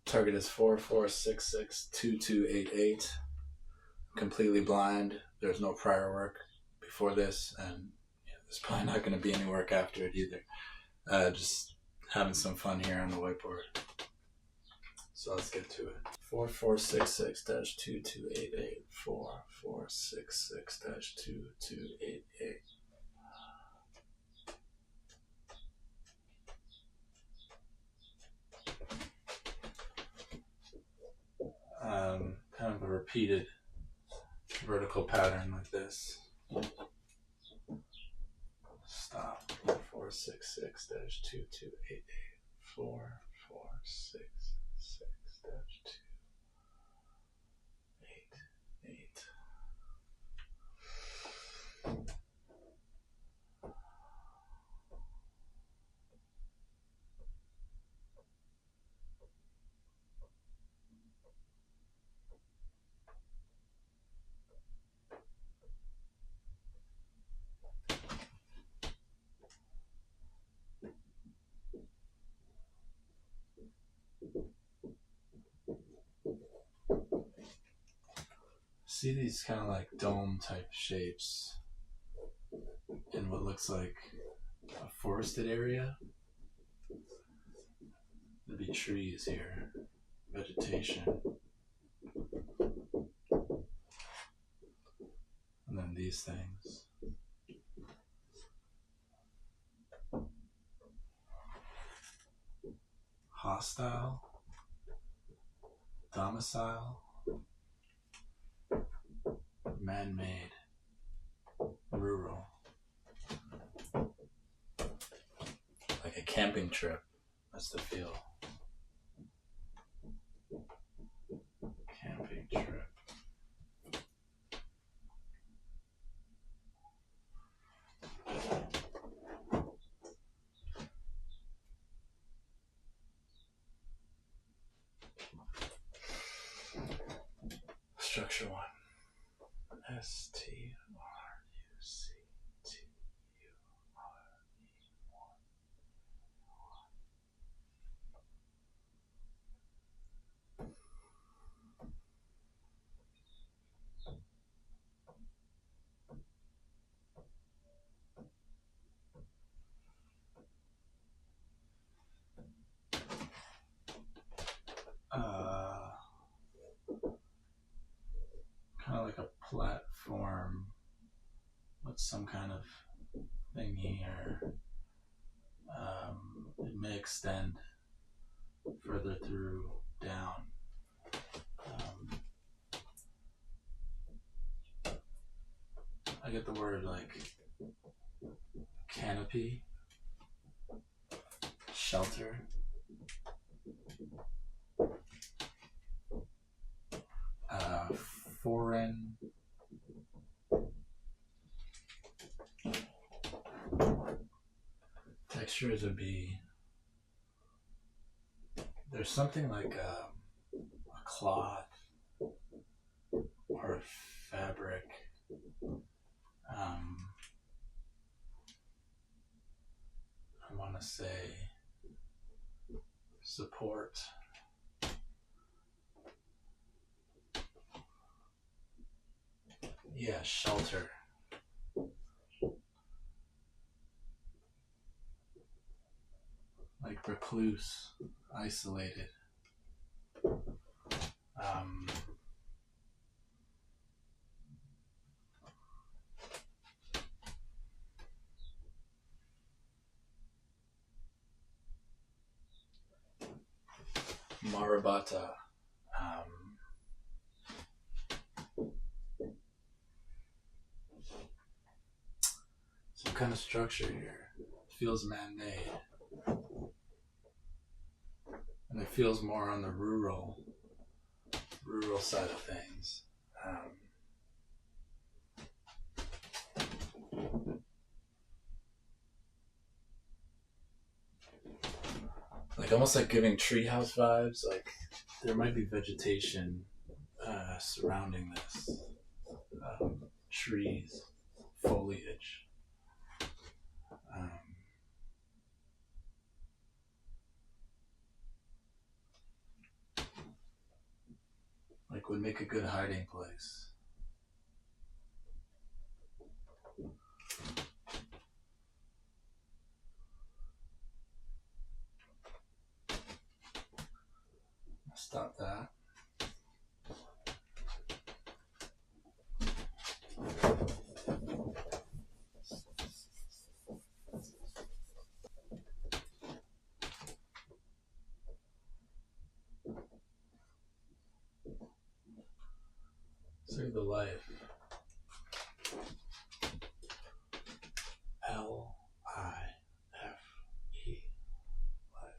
Target is 44662288. Completely blind. There's no prior work before this, and there's probably not going to be any work after it either. Just having some fun here on the whiteboard. So let's get to it. 4466-2288. 4466-2288. Kind of a repeated vertical pattern like this. Stop. 4466-2288. 4466-288. See these kind of like dome type shapes in what looks like a forested area? There'd be trees here, vegetation. And then these things. Hostile, domicile, man-made, rural. Like a camping trip. That's the feel. Camping trip. Structure 1. STRUCTURE 1. Kind of like a platform with some kind of thingy, or it may extend further through down. I get the word like canopy, shelter. Foreign textures would be, there's something like a cloth or a fabric. I want to say support. Yeah, shelter. Like recluse, isolated. Marabata. Some kind of structure here. It feels man-made. And it feels more on the rural side of things. Like almost like giving treehouse vibes. Like there might be vegetation surrounding this. Trees, foliage. think would make a good hiding place? Stop that. See the life. Life.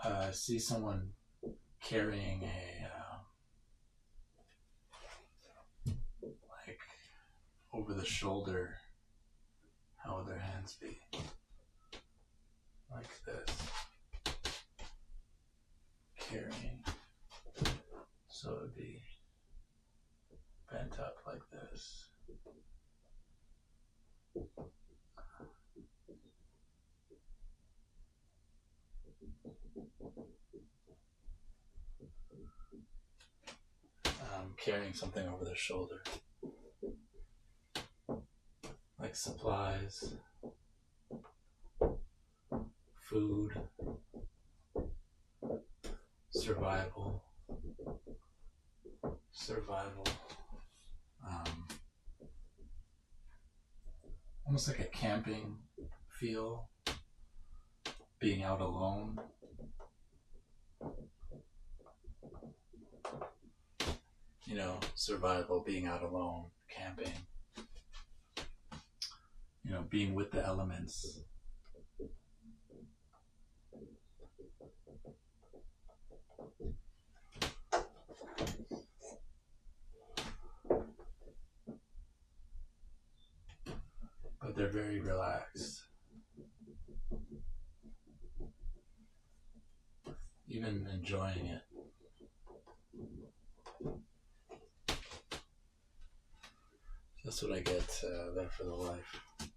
I see someone carrying a like over the shoulder. How would their hands be? Like this. Carrying. So it would be bent up like this. Carrying something over their shoulder, like supplies, food, survival, almost like a camping feel, being out alone. You know, survival, being out alone, camping, you know, being with the elements. But they're very relaxed. Even enjoying it. That's what I get there for the life.